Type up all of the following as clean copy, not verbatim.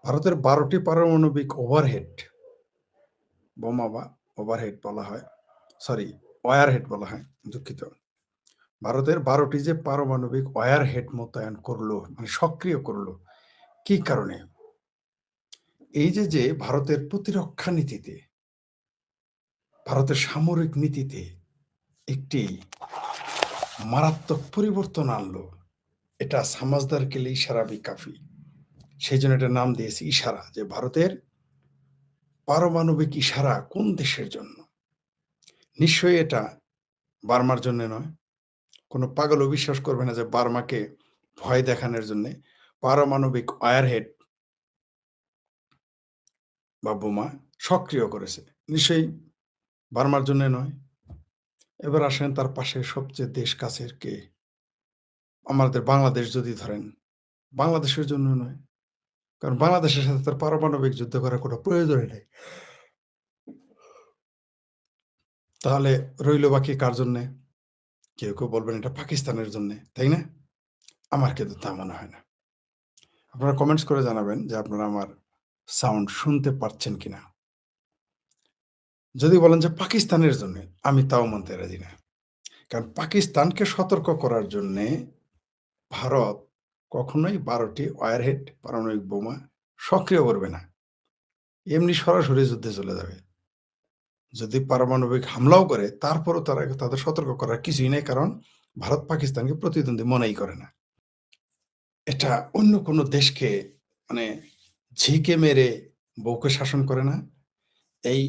ভারতের ১২টি পারমাণবিক ওভারহেড বোমা বা ওভারহেড বলা হয়, সরি ওয়ারহেড বলা হয়, দুঃখিত। ভারতের ১২টি যে পারমাণবিক ওয়ারহেড মোতায়েন করলো, মানে সক্রিয় করলো, কি কারণে? এই যে ভারতের প্রতিরক্ষা নীতিতে, ভারতের সামরিক নীতিতে একটি মারাত্মক পরিবর্তন আনলো। এটা সামাজদার কে লিয়ে ইশারা ভি কাফি। সেইজন্য এটার নাম দিয়েছি ইশারা, যে ভারতের পারমাণবিক ইশারা কোন দেশের জন্য? নিশ্চয়ই এটা বার্মার জন্যে নয়। কোনো পাগলও বিশ্বাস করবে না যে বার্মাকে ভয় দেখানোর জন্যে পারমাণবিক ওয়ারহেড বা বোমা সক্রিয় করেছে। নিশ্চয়ই বার্মার জন্যে নয়। এবার আসেন তার পাশে সবচেয়ে দেশ কাছের কে? আমাদের বাংলাদেশ যদি ধরেন, বাংলাদেশের জন্য নয়। কারণ বাংলাদেশের সাথে তার পারমাণবিক যুদ্ধ করার কোনো প্রয়োজনই নেই। তাহলে রইল বাকি কার জন্যে? কেউ বলবেন এটা পাকিস্তানের জন্যে, তাই না? আমার কিন্তু তা মনে হয় না। আপনারা কমেন্টস করে জানাবেন যে আপনারা আমার সাউন্ড শুনতে পাচ্ছেন কিনা? যদি বলেন যে পাকিস্তানের জন্যে, আমি তাও মানতে রাজি না। কারণ পাকিস্তানকে সতর্ক করার জন্যে ভারত কখনোই ১২টি ওয়ারহেড পারমাণবিক বোমা সক্রিয় করবে না। এমনি সরাসরি যুদ্ধে চলে যাবে। যদি পারমাণবিক হামলাও করে, তারপরও তাদের সতর্ক করার কিছুই নেই, কারণ ভারত পাকিস্তানকে প্রতিদ্বন্দ্বী মনেই করে না। এটা অন্য কোনো দেশকে মানে ঝিকে মেরে বউকে শাসন করে না। এই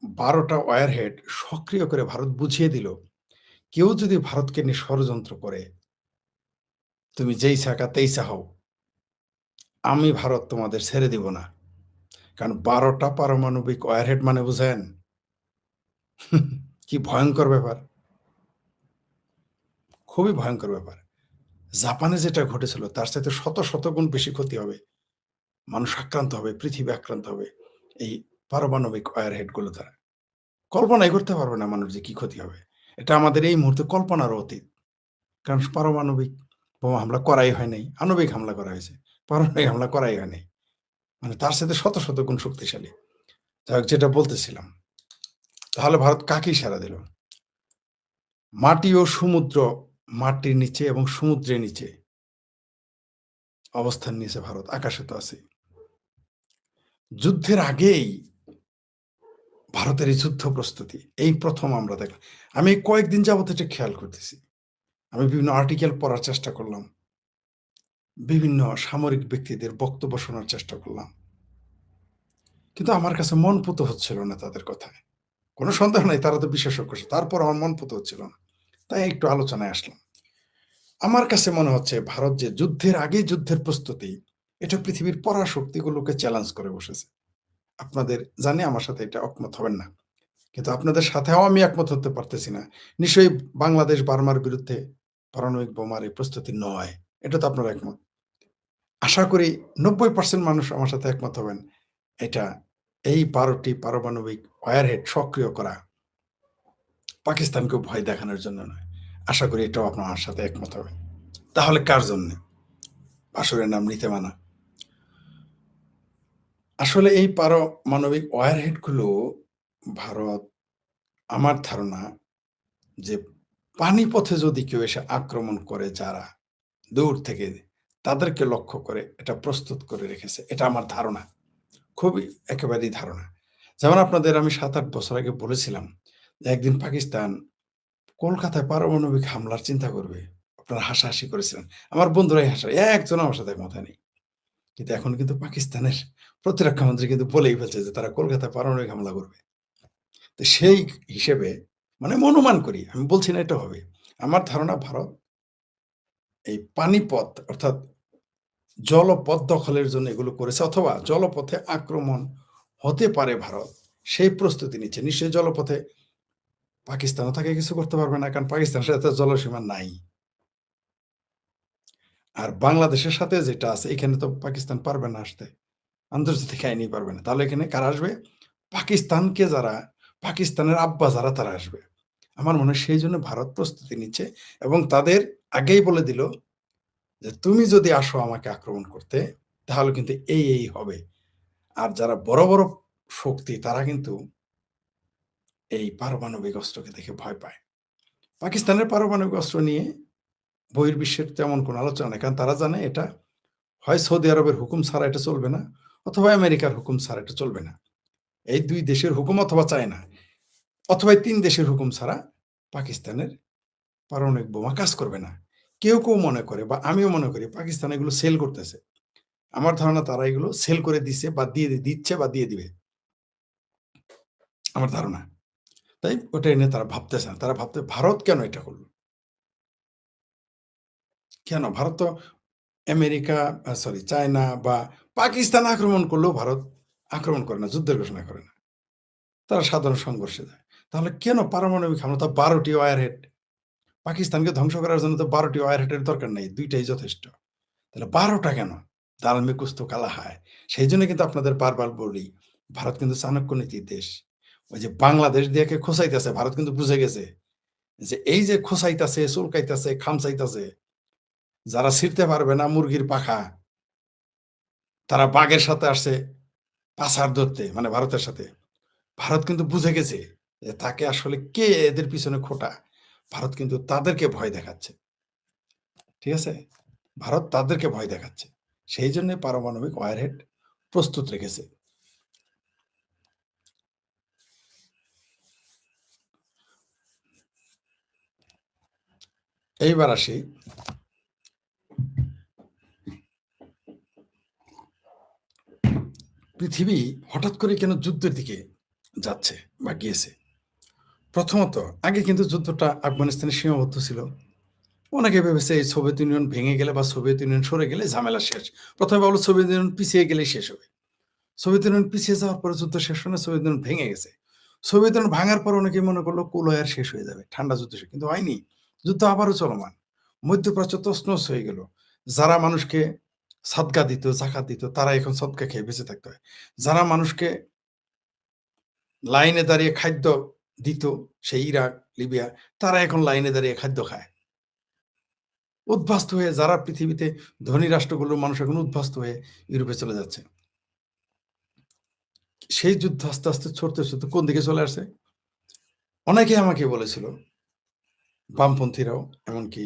১২টা ওয়ারহেড সক্রিয় করে ভারত বুঝিয়ে দিল, কেউ যদি ভারতকে নিয়ে ষড়যন্ত্র করে, তুমি যেই চাকা তেইসা হও, আমি ভারত তোমাদের ছেড়ে দিব না। কারণ ১২টা পারমাণবিক ওয়ারহেড মানে বুঝেন? কি ভয়ংকর ব্যাপার! খুবই ভয়ংকর ব্যাপার। জাপানে যেটা ঘটেছিল তার চাইতে শত গুণ বেশি ক্ষতি হবে। মানুষ আক্রান্ত হবে, পৃথিবী আক্রান্ত হবে এই পারমাণবিক ওয়ারহেডগুলো দ্বারা। কল্পনাই করতে পারবে না মানুষ যে কি ক্ষতি হবে। এটা আমাদের এই মুহূর্তে কল্পনারও অতীত। কারণ পারমাণবিক বোমা হামলা করাই হয় নাই। আণবিক হামলা করা হয়েছে। পারমাণবিক হামলা করাই হয় নাই। মানে তার সাথে শত গুণ শক্তিশালী। যাই হোক, যেটা বলতেছিলাম, তাহলে ভারত কাকে ইশারা দিল? মাটি ও সমুদ্র, মাটির নিচে এবং সমুদ্রের নিচে অবস্থান নিয়েছে ভারত, আকাশে তো আছেই। যুদ্ধের আগেই ভারতের এই যুদ্ধ প্রস্তুতি, এই প্রথম আমরা দেখলাম। আমি কয়েকদিন যাবত এটা খেয়াল করতেছি। আমি বিভিন্ন আর্টিকেল পড়ার চেষ্টা করলাম। বিভিন্ন সামরিক ব্যক্তিদের বক্তব্য শোনার চেষ্টা করলাম। কিন্তু আমার কাছে মন পুত হচ্ছিল না তাদের কথায়। কোনো সন্দেহ নাই তারা তো বিশেষজ্ঞ, তারপর আমার মন পুত হচ্ছিল না। তাই একটু আলোচনায় আসলাম। আমার কাছে মনে হচ্ছে ভারত যে যুদ্ধের আগেই যুদ্ধের প্রস্তুতি, এটা পৃথিবীর পরাশক্তিগুলোকে চ্যালেঞ্জ করে বসেছে। আপনাদের জানি আমার সাথে এটা একমত হবেন না। কিন্তু আপনাদের সাথেও আমি একমত হতে পারতেছি না। নিশ্চয়ই বাংলাদেশ বার্মার বিরুদ্ধে পারমাণবিক বোমার এই প্রস্তুতি নয়। এটা তো আপনারা একমত। আশা করি ৯০% মানুষ আমার সাথে একমত হবেন। এটা এই ১২টি পারমাণবিক ওয়ারহেড সক্রিয় করা পাকিস্তানকে ভয় দেখানোর জন্য নয়। আশা করি এটাও আপনার আমার সাথে একমত হবেন। তাহলে কার জন্যে? আসরের নাম নিতে মানা। আসলে এই পারমাণবিক ওয়ারহেডগুলো ভারত, আমার ধারণা যে পানিপথে যদি কেউ এসে আক্রমণ করে যারা দূর থেকে, তাদেরকে লক্ষ্য করে এটা প্রস্তুত করে রেখেছে। এটা আমার ধারণা। খুবই একেবারেই ধারণা। যেমন আপনাদের আমি ৭-৮ বছর আগে বলেছিলাম যে একদিন পাকিস্তান কলকাতায় পারমাণবিক হামলার চিন্তা করবে। আপনারা হাসাহাসি করেছিলেন। আমার বন্ধুরাই হাসে। একজনও আমার সাথে একমত হয়নি। কিন্তু এখন কিন্তু পাকিস্তানের প্রতিরক্ষা মন্ত্রী কিন্তু বলেই ফেলছে যে তারা কলকাতায় পারমাণবিক হামলা করবে। তো সেই হিসেবে মানে আমি অনুমান করি, আমি বলছি না এটা হবে। আমার ধারণা ভারত এই পানিপথ অর্থাৎ জলপথ দখলের জন্য এগুলো করেছে, অথবা জলপথে আক্রমণ হতে পারে ভারত, সেই প্রস্তুতি নিচ্ছে। নিশ্চয়ই জলপথে পাকিস্তানও তাকে কিছু করতে পারবে না, কারণ পাকিস্তানের সাথে জলসীমা নাই। আর বাংলাদেশের সাথে যেটা আছে, এখানে তো পাকিস্তান পারবে না আসতে। আন্তর্জাতিক আইনই পারবে না। তাহলে এখানে কারা আসবে? পাকিস্তানকে যারা, পাকিস্তানের আব্বা যারা, তারা আসবে। আমার মনে হয় সেইজন্য ভারত প্রস্তুতি নিচ্ছে এবং তাদের আগেই বলে দিল যে, "তুমি যদি আসো আমাকে আক্রমণ করতে, তাহলে কিন্তু এই হবে।" আর যারা বড়, বড় শক্তি তারা কিন্তু এই পারমাণবিক অস্ত্রকে দেখে ভয় পায়। পাকিস্তানের পারমাণবিক অস্ত্র নিয়ে বহির্বিশ্বের তেমন কোনো আলোচনা নেই। কারণ তারা জানে এটা হয় সৌদি আরবের হুকুম ছাড়া এটা চলবে না, অথবা আমেরিকার হুকুম ছাড়া এটা চলবে না। এই ২ দেশের হুকুম অথবা চায়না, অথবা এই ৩ দেশের হুকুম ছাড়া পাকিস্তানের পারমাণবিক বোমা কাজ করবে না। কেউ মনে করে বা আমিও মনে করি পাকিস্তান এগুলো সেল করতেছে। আমার ধারণা তারা এগুলো সেল করে দিচ্ছে বা দিচ্ছে বা দিয়ে দিবে। আমার ধারণা। তাই ওটা নিয়ে তারা ভাবতেছে না। তারা ভাবতে ভারত কেন এটা করল? কেন? ভারত তো আমেরিকা সরি চায়না বা পাকিস্তান আক্রমণ করলেও ভারত আক্রমণ করে না, যুদ্ধের ঘোষণা করে না। তারা সাধারণ সংঘর্ষে যায়। তাহলে কেন পারমাণবিক হামলা? তো ১২ টি ওয়ারহেড। পাকিস্তানকে ধ্বংস করার জন্য তো ১২ টি ওয়ারহেডের দরকার নেই। ২ টাই যথেষ্ট। তাহলে ১২ টা কেন? দাল মে কুছ তো কালা হায়। সেইজন্য কিন্তু আপনাদের বারবার বলি, ভারত কিন্তু চাণক্য নীতির দেশ। ওই যে বাংলাদেশ দিয়াকে খোঁচাইতেছে, ভারত কিন্তু বুঝে গেছে যে এই যে খোঁচাইতেছে, চুলকাইতেছে, খামচাইতেছে, যারা ছিঁড়তে পারবে না মুরগির পাখা, তারা বাঘের সাথে আসছে পাছাড় ধরতে, মানে ভারতের সাথে। ভারত কিন্তু বুঝে গেছে যে তাকে আসলে কে এদের পিছনে খোঁটা। ভারত কিন্তু তাদেরকে ভয় দেখাচ্ছে। ঠিক আছে? ভারত তাদেরকে ভয় দেখাচ্ছে। সেইজন্যে পারমাণবিক ওয়ারহেড প্রস্তুত রেখেছে। এইবার আসি পৃথিবী হঠাৎ করে কেন যুদ্ধের দিকে যাচ্ছে বা গিয়েছে? প্রথমত আগে কিন্তু যুদ্ধটা আফগানিস্তানে সীমাবদ্ধ ছিল। অনেকে ভেবেছে এই সোভিয়েত ইউনিয়ন ভেঙে গেলে বা সোভিয়েত ইউনিয়ন সরে গেলে ঝামেলা শেষ। ১ম এ ভাবল সোভিয়েত ইউনিয়ন পিছিয়ে গেলেই শেষ হবে। সোভিয়েত ইউনিয়ন পিছিয়ে যাওয়ার পরে যুদ্ধ শেষ হয় না, সোভিয়েত ইউনিয়ন ভেঙে গেছে। সোভিয়েত ইউনিয়ন ভাঙার পর অনেকেই মনে করল কুলহ আর শেষ হয়ে যাবে। ঠান্ডা যুদ্ধ শেষ। কিন্তু হয়নি। যুদ্ধ আবারও চলমান। মধ্যপ্রাচ্য তছনছ হয়ে গেল। যারা মানুষকে সাদকা দিত, যাকাত দিত, তারা এখন সদকা খেয়ে বেঁচে থাকতে হয়। যারা মানুষকে লাইনে দাঁড়িয়ে খাদ্য দিত, সেই ইরাক, লিবিয়া, তারা এখন লাইনে দাঁড়িয়ে খাদ্য খায়। উদ্বাস্তু হয়ে যারা পৃথিবীতে ধনী রাষ্ট্রগুলোর মানুষ এখন উদ্বাস্তু হয়ে ইউরোপে চলে যাচ্ছে। সেই যুদ্ধ আস্তে ছড়তে কোন দিকে চলে আসছে? অনেকে আমাকে বলেছিল, বামপন্থীরাও এমনকি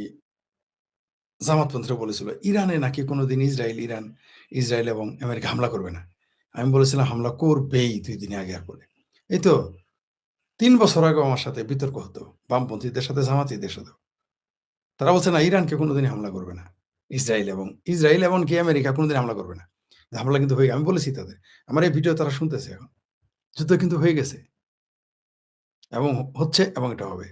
জামাতপন্থীরাও বলেছিল, ইরানে নাকি কোনোদিন ইসরায়েল এবং আমেরিকা হামলা করবে না। আমি বলেছিলাম হামলা করবেই ২ দিন আগে আর পরে। এই তো ৩ বছর আগেও আমার সাথে বিতর্ক হতো। বামপন্থীদের সাথে, জামাতীদের সাথেও। তারা বলছে না ইরানকে কোনোদিনই হামলা করবে না। ইসরায়েল এমনকি আমেরিকা কোনোদিন হামলা করবে না। হামলা কিন্তু হয়ে আমি বলেছি তাদের। আমার এই ভিডিও তারা শুনতেছে এখন। যুদ্ধ কিন্তু হয়ে গেছে এবং হচ্ছে এবং এটা হবে।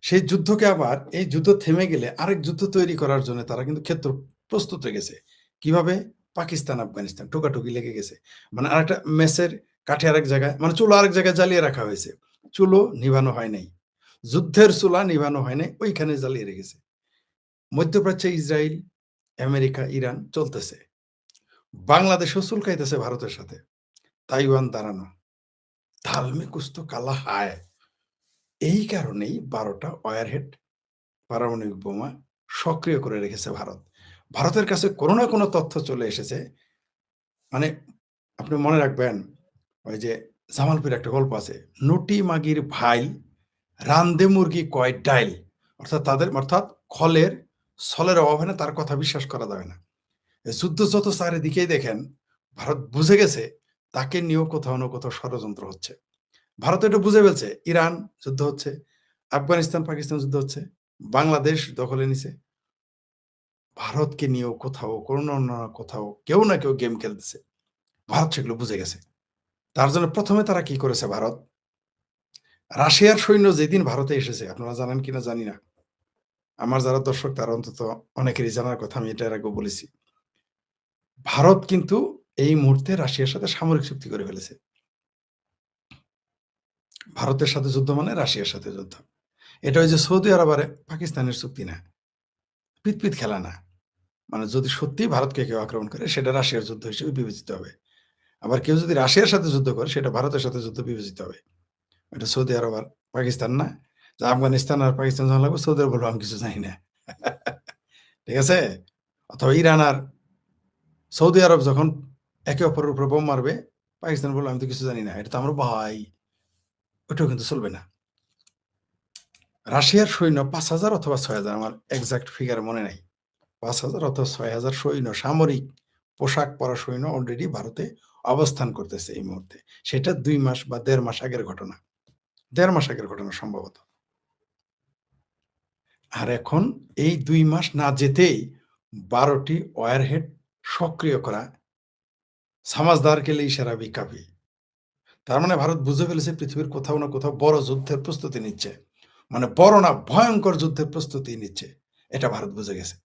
সেই যুদ্ধকে আবার এই যুদ্ধ থেমে গেলে আরেক যুদ্ধ তৈরি করার জন্য তারা কিন্তু ক্ষেত্র প্রস্তুত হয়ে গেছে। কিভাবে? পাকিস্তান, আফগানিস্তান ঠোকাঠুকি লেগে গেছে। মানে আরেকটা মেসের কাঠি আরেক জায়গায়, মানে চুলো আরেক জায়গায় জ্বালিয়ে রাখা হয়েছে। চুলো নিভানো হয় নাই। যুদ্ধের চুলা নিভানো হয় নাই, ওইখানে জ্বালিয়ে রেখেছে। মধ্যপ্রাচ্যে ইসরায়েল, আমেরিকা, ইরান চলতেছে। বাংলাদেশও চুলকাইতেছে ভারতের সাথে। তাইওয়ান দাঁড়ানো। দাল মে কুছ তো কালা হায়। এই কারণেই ১২ টা ওয়ারহেড পারমাণবিক বোমা সক্রিয় করে রেখেছে ভারত। ভারতের কাছে কোনো না কোনো তথ্য চলে এসেছে। মানে আপনি মনে রাখবেন, ওই যে জামালপুরে একটা গল্প আছে। নটি মাগির ভাই রান্দে মুরগি কয় ডাইল। অর্থাৎ ছলের অভাবে না তার কথা বিশ্বাস করা যাবে না। যুদ্ধ যত চারিদিকেই দেখেন, ভারত বুঝে গেছে তাকে নিয়েও কোথাও না কোথাও ষড়যন্ত্র হচ্ছে। ভারত এটা বুঝে ফেলছে। ইরান যুদ্ধ হচ্ছে, আফগানিস্তান, পাকিস্তান যুদ্ধ হচ্ছে, বাংলাদেশ দখলে নিছে। ভারতকে নিয়েও কোথাও কোনো না কোথাও কেউ না কেউ গেম খেলতেছে। ভারত সেগুলো বুঝে গেছে। তার জন্য ১ম এ তারা কি করেছে ভারত? রাশিয়ার সৈন্য যেদিন ভারতে এসেছে, আপনারা জানেন কিনা জানি না। আমার যারা দর্শক তারা অন্তত অনেকেরই জানার কথা, আমি এটা এর আগেও বলেছি। ভারত কিন্তু এই মুহূর্তে রাশিয়ার সাথে সামরিক চুক্তি করে ফেলেছে। ভারতের সাথে যুদ্ধ মানে রাশিয়ার সাথে যুদ্ধ। এটা ওই যে সৌদি আরব আর পাকিস্তানের চুক্তি না। পিৎ খেলা না। মানে যদি সত্যিই ভারতকে কেউ আক্রমণ করে সেটা রাশিয়ার যুদ্ধ হিসেবে বিবেচিত হবে। আবার কেউ যদি রাশিয়ার সাথে যুদ্ধ করে সেটা ভারতের সাথে যুদ্ধ বিবেচিত হবে। এটা সৌদি আরব আর পাকিস্তান না। যে আফগানিস্তান আর পাকিস্তান যখন লাগবে সৌদি আরব বলবে আমি কিছু জানি না। ঠিক আছে? অথবা ইরান আর সৌদি আরব যখন একে অপরের উপর বোম মারবে, পাকিস্তান বলল, "আমি তো কিছু জানি না। এটা তো আমার ভাই।" ওটাও কিন্তু চলবে না। রাশিয়ার সৈন্য ৫,০০০ অথবা ৬,০০০ আমার এক্সাক্ট ফিগার মনে নাই। ৫,০০০ অথবা ৬,০০০ সৈন্য, সামরিক পোশাক পরা সৈন্য অলরেডি ভারতে অবস্থান করতেছে এই মুহূর্তে। সেটা ২ মাস বা ১.৫ মাস আগের ঘটনা। ১.৫ মাস আগের ঘটনা সম্ভবত। আর এখন এই ২ মাস না যেতেই ১২ টি ওয়ারহেড সক্রিয় করা, "সামাজদার কে লিয়ে ইশারা ভি কাফি।" তার মানে ভারত বুঝে ফেলেছে পৃথিবীর কোথাও না কোথাও বড় যুদ্ধের প্রস্তুতি নিচ্ছে। মানে বড় না, ভয়ংকর যুদ্ধের প্রস্তুতি নিচ্ছে। এটা ভারত বুঝে গেছে।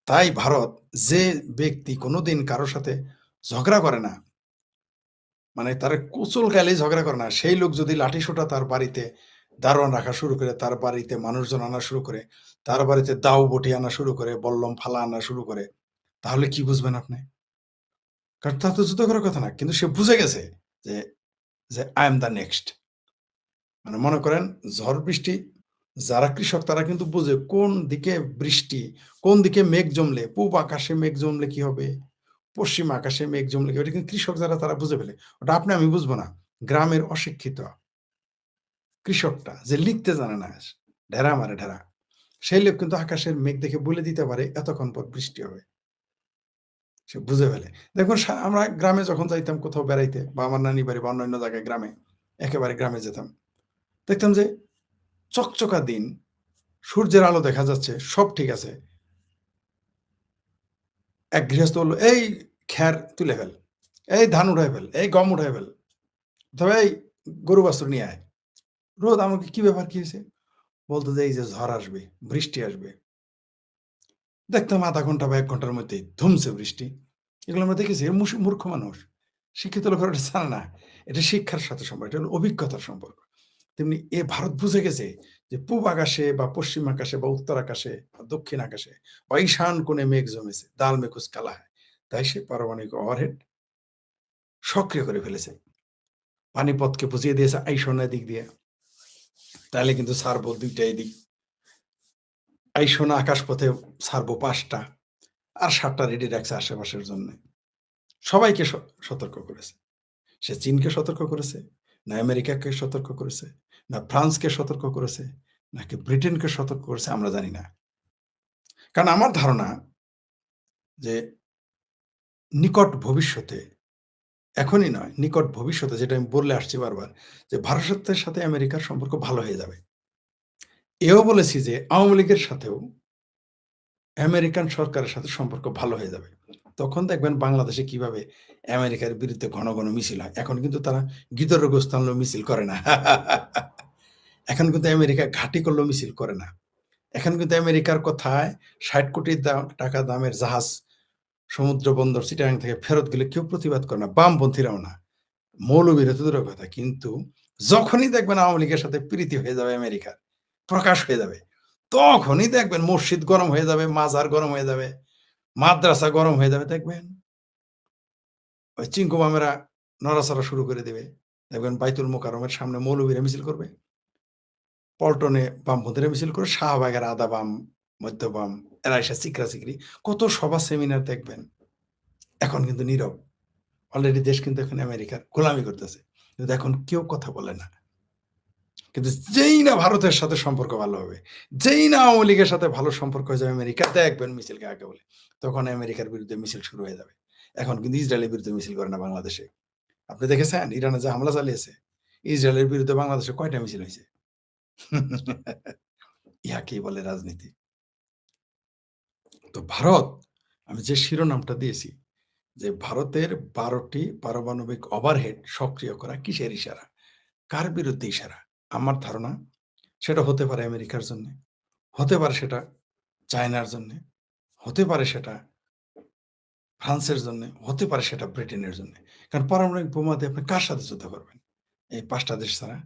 তাই ভারত, যে ব্যক্তি কোনোদিন কারো সাথে ঝগড়া করে না, মানে তারে কুচুলকাইলেই ঝগড়া করে না, সেই লোক যদি লাঠিসোঁটা তার বাড়িতে দারোয়ান রাখা শুরু করে, তার বাড়িতে মানুষজন আনা শুরু করে, তার বাড়িতে দাউ-বটি আনা শুরু করে, বল্লম ফালা আনা শুরু করে, তাহলে কি বুঝবেন আপনি? কারণ তার তো যুদ্ধ করার কথা না। কিন্তু সে বুঝে গেছে যে, I am the next। মানে মনে করেন ঝড় বৃষ্টি, যারা কৃষক তারা কিন্তু বুঝে কোন দিকে বৃষ্টি, কোন দিকে মেঘ জমলে, পূব আকাশে মেঘ জমলে কি হবে, পশ্চিম আকাশে মেঘ জমলে কি হবে, এটা কিন্তু কৃষক যারা তারা বুঝে ফেলে। ওটা আপনি আমি বুঝবো না। গ্রামের অশিক্ষিত কৃষকটা যে লিখতে জানে না, ঢেড়া মারে ঢেড়া। সেই লোক কিন্তু আকাশের মেঘ দেখে বলে দিতে পারে এতক্ষণ পর বৃষ্টি হবে। সে বুঝে ফেলে। দেখুন আমরা গ্রামে যখন যাইতাম কোথাও বেড়াইতে বা আমার নানি বাড়ি বা অন্যান্য জায়গায় গ্রামে, একেবারে গ্রামে যেতাম। দেখতাম যে চকচকা দিন, সূর্যের আলো দেখা যাচ্ছে, সব ঠিক আছে। এক গৃহস্থ বলল, "এই খ্যার তুলে ফেল, এই ধান উঠায় ফেল, এই গম উঠায় ফেল, অথবা এই গরু বাছুর নিয়ে আয়।" রোদ, আমাকে কি ব্যাপার, কি হয়েছে? বলতো যে, "এই যে ঝড় আসবে, বৃষ্টি আসবে।" দেখতাম ০.৫ ঘন্টা বা ১ ঘন্টার মধ্যেই ধুমছে বৃষ্টি। এগুলো আমরা দেখেছি। এরা মূর্খ মানুষ। শিক্ষিত লোকেরা এটা জানে না। এটা শিক্ষার সাথে সম্পর্ক। এটা হলো অভিজ্ঞতার সম্পর্ক। তেমনি ভারত বুঝে গেছে যে পূব আকাশে বা পশ্চিম আকাশে বা উত্তর আকাশে বা দক্ষিণ আকাশে বা ঈশান কোণে মেঘ জমেছে। দাল মে কুছ কালা হ্যায়। তাই সে পারমাণবিক ওয়ারহেড সক্রিয় করে ফেলেছে। পানিপথকে বুঝিয়ে দিয়েছে আইসনের দিক দিয়ে। তাইলে কিন্তু ছাড়বো ২ টা এদিক। আইসনা আকাশপথে ছাড়বো ৫ টা। আর ৭ টা রেডি রাখছে আশেপাশের জন্যে। সবাইকে সতর্ক করেছে। সে চীনকে সতর্ক করেছে, না আমেরিকাকে সতর্ক করেছে, না ফ্রান্সকে সতর্ক করেছে, নাকি ব্রিটেনকে সতর্ক করেছে আমরা জানি না। কারণ আমার ধারণা যে নিকট ভবিষ্যতে, এখনই নয়, নিকট ভবিষ্যতে, যেটা আমি বলে আসছি বারবার, যে ভারতের সাথে আমেরিকার সম্পর্ক ভালো হয়ে যাবে। এও বলেছি যে আওয়ামী লীগের সাথেও আমেরিকান সরকারের সাথে সম্পর্ক ভালো হয়ে যাবে। তখন দেখবেন বাংলাদেশে কিভাবে আমেরিকার বিরুদ্ধে ঘন, ঘন মিছিল হয়। এখন কিন্তু তারা গিদড় গোস্ত আনলেও মিছিল করে না। এখন কিন্তু আমেরিকা ঘাঁটি করলেও মিছিল করে না। এখন কিন্তু আমেরিকার কথায় ৬০ কোটি টাকা দামের জাহাজ সমুদ্র বন্দর চিটাগাং থেকে ফেরত গেলে কেউ প্রতিবাদ করে না। বামপন্থীরাও না। মৌলবীরা তো দূরের কথা। কিন্তু যখনই দেখবেন আওয়ামী লীগের সাথে প্রীতি হয়ে যাবে আমেরিকার, প্রকাশ হয়ে যাবে, তখনই দেখবেন মসজিদ গরম হয়ে যাবে, মাজার গরম হয়ে যাবে, মাদ্রাসা গরম হয়ে যাবে, দেখবেন। ওই চিঙ্কু মামেরা নড়াচড়া শুরু করে দেবে। দেখবেন বাইতুল মোকাররমের সামনে মৌলবীরা মিছিল করবে। পল্টনে বামপন্থীরা মিছিল করে, শাহবাগের আধা বাম, মধ্য বাম, এরা এসে চিকরা-চিকরি কত সভা সেমিনার দেখবেন। এখন কিন্তু নীরব। অলরেডি দেশ কিন্তু এখন আমেরিকার গোলামি করতেছে। কিন্তু এখন কেউ কথা বলে না। কিন্তু যেই না ভারতের সাথে সম্পর্ক ভালো হবে, যেই না আওয়ামী লীগের সাথে ভালো সম্পর্ক হয়ে যাবে আমেরিকার, দেখবেন মিছিল কাকে বলে। তখন আমেরিকার বিরুদ্ধে মিছিল শুরু হয়ে যাবে। এখন কিন্তু ইসরায়েলের বিরুদ্ধে মিছিল করে না বাংলাদেশে। আপনি দেখেছেন ইরানে যে হামলা চালিয়েছে, ইসরায়েলের বিরুদ্ধে বাংলাদেশে কয়টা মিছিল হইছে? ইহাকেই বলে রাজনীতি। তো ভারত, আমি যে শিরোনামটা দিয়েছি যে ভারতের ১২ টি পারমাণবিক ওভারহেড সক্রিয় করা কিসের ইশারা? কার বিরুদ্ধে ইশারা? আমার ধারণা সেটা হতে পারে আমেরিকার জন্যে, হতে পারে সেটা চায়নার জন্যে, হতে পারে সেটা ফ্রান্সের জন্যে, হতে পারে সেটা ব্রিটেনের জন্যে। কারণ পারমাণবিক বোমা দিয়ে আপনি কার সাথে যুদ্ধ করবেন? এই ৫ টা দেশ ছাড়া।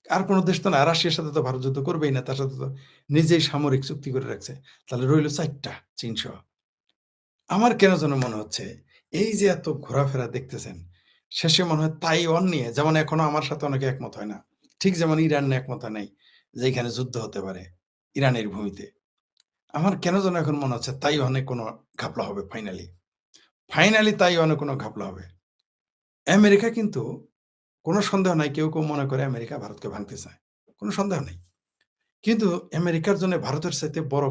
আর কোন দেশ তো না। রাশিয়ার সাথে তো ভারত যুদ্ধ করবেই না। তার সাথে তো নিজেই সামরিক চুক্তি করে রাখছে। তাহলে রইল ৪ টা, চীনসহ। আমার কেন যেন মনে হচ্ছে এই যে এত ঘোরাফেরা দেখতেছেন, শেষে মনে হয় তাইওয়ান নিয়ে, যেমন এখনো আমার সাথে অনেকে একমত হয় না। ঠিক যেমন ইরান নিয়ে একমত হয় নাই যে এখানে যুদ্ধ হতে পারে ইরানের ভূমিতে। আমার কেন যেন এখন মনে হচ্ছে তাইওয়ানে কোনো ঘাপলা হবে ফাইনালি। ফাইনালি তাইওয়ানে কোনো ঘাপলা হবে। আমেরিকা কিন্তু কোনো সন্দেহ নাই কেউ মনে করে আমেরিকা ভারতকে ভাঙতে চায়। কোনো সন্দেহ নেই। কিন্তু আমেরিকার জন্য ভারতের চাইতে বড়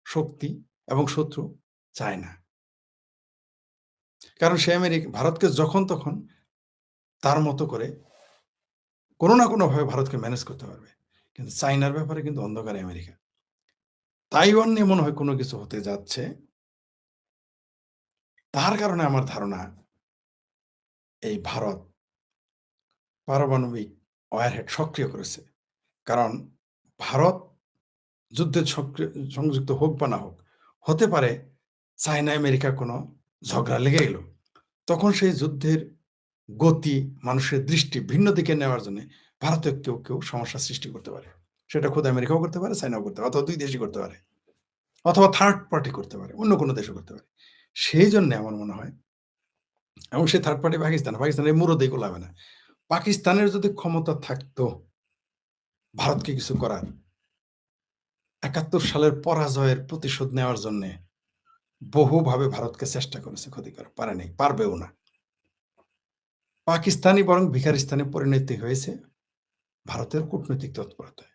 শক্তি এবং শত্রু চায়না। কারণ সে ভারতকে যখন তখন তার মতো করে কোনো না কোনোভাবে ভারতকে ম্যানেজ করতে পারবে। কিন্তু চায়নার ব্যাপারে কিন্তু অন্ধকারে আমেরিকা। তাইওয়ান নিয়ে মনে হয় কোনো কিছু হতে যাচ্ছে। তার কারণে আমার ধারণা এই ভারত পারমাণবিক ওয়ারহেড সক্রিয় করেছে। কারণ ভারত যুদ্ধে সংযুক্ত হোক বা না হোক, হতে পারে চায়না আমেরিকা কোনো ঝগড়া লেগে গেল। তখন সেই যুদ্ধের গতি, মানুষের দৃষ্টি ভিন্ন দিকে নেওয়ার জন্যে ভারতের কেউ সমস্যার সৃষ্টি করতে পারে। সেটা খোদ আমেরিকাও করতে পারে, চায়নাও করতে পারে, অথবা ২ দেশই করতে পারে। অথবা থার্ড পার্টি করতে পারে, অন্য কোনো দেশও করতে পারে। সেইজন্যে আমার মনে হয় এবং সেই থার্ড পার্টি পাকিস্তানের মুরদেই গোলাবে না। পাকিস্তানের যদি ক্ষমতা থাকতো ভারতকে কিছু করার, ৭১ সালের পরাজয়ের প্রতিশোধ নেওয়ার জন্যে বহুভাবে ভারতকে চেষ্টা করেছে ক্ষতি করা, পারে নাই, পারবেও না। পাকিস্তানই বরং ভিখারিস্তানে পরিণতি হয়েছে ভারতের কূটনৈতিক তৎপরতায়।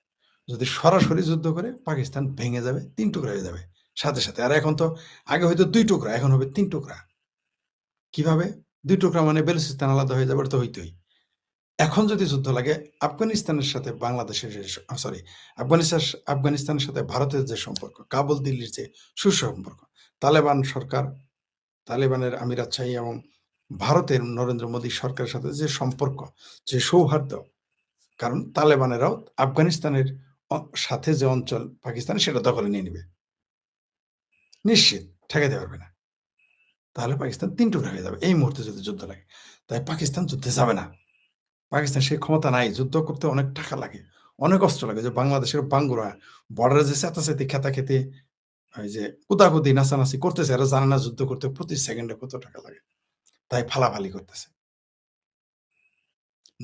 যদি সরাসরি যুদ্ধ করে পাকিস্তান ভেঙে যাবে, ৩ টুকরা হয়ে যাবে সাথে। আর এখন তো আগে হয়তো ২ টুকরা, এখন হবে ৩ টুকরা। কিভাবে? ২ টুকরা মানে বেলুচিস্তান আলাদা হয়ে যাবে, এটা তো হইতই। এখন যদি যুদ্ধ লাগে আফগানিস্তানের সাথে বাংলাদেশের সরি আফগানিস্তানের সাথে ভারতের যে সম্পর্ক, কাবুল দিল্লির যে সুসম্পর্ক, তালেবান সরকার, তালেবানের আমিরাত শাহী এবং ভারতের নরেন্দ্র মোদী সরকারের সাথে যে সম্পর্ক, যে সৌহার্দ্য, কারণ তালেবানেরাও আফগানিস্তানের সাথে যে অঞ্চল পাকিস্তান সেটা দখলে নিয়ে নিবে। নিশ্চিত ঠেকাতে পারবে না। তাহলে পাকিস্তান ৩ টুকরা হয়ে যাবে এই মুহূর্তে যদি যুদ্ধ লাগে। তাই পাকিস্তান যুদ্ধে যাবে না। পাকিস্তান সেই ক্ষমতা নাই। যুদ্ধ করতে অনেক টাকা লাগে, অনেক অস্ত্র লাগে। যে বাংলাদেশের বাঙ্গুরা বর্ডারে যে চেঁচামেচি, খেতাখেতি, ওই যে কুতাকুতি, নাচানাচি করতেছে, এরা জানে না যুদ্ধ করতে প্রতি সেকেন্ডে কত টাকা লাগে। তাই ফালাফালি করতেছে।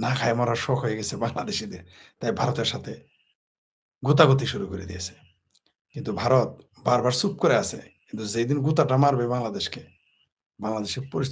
না খায় মরার শখ হয়ে গেছে বাংলাদেশীদের। তাই ভারতের সাথে গোতাগুতি শুরু করে দিয়েছে। কিন্তু ভারত বারবার চুপ করে আছে। কিন্তু যেদিন গুতাটা মারবে বাংলাদেশকে, বাংলাদেশের পরিস্থিতি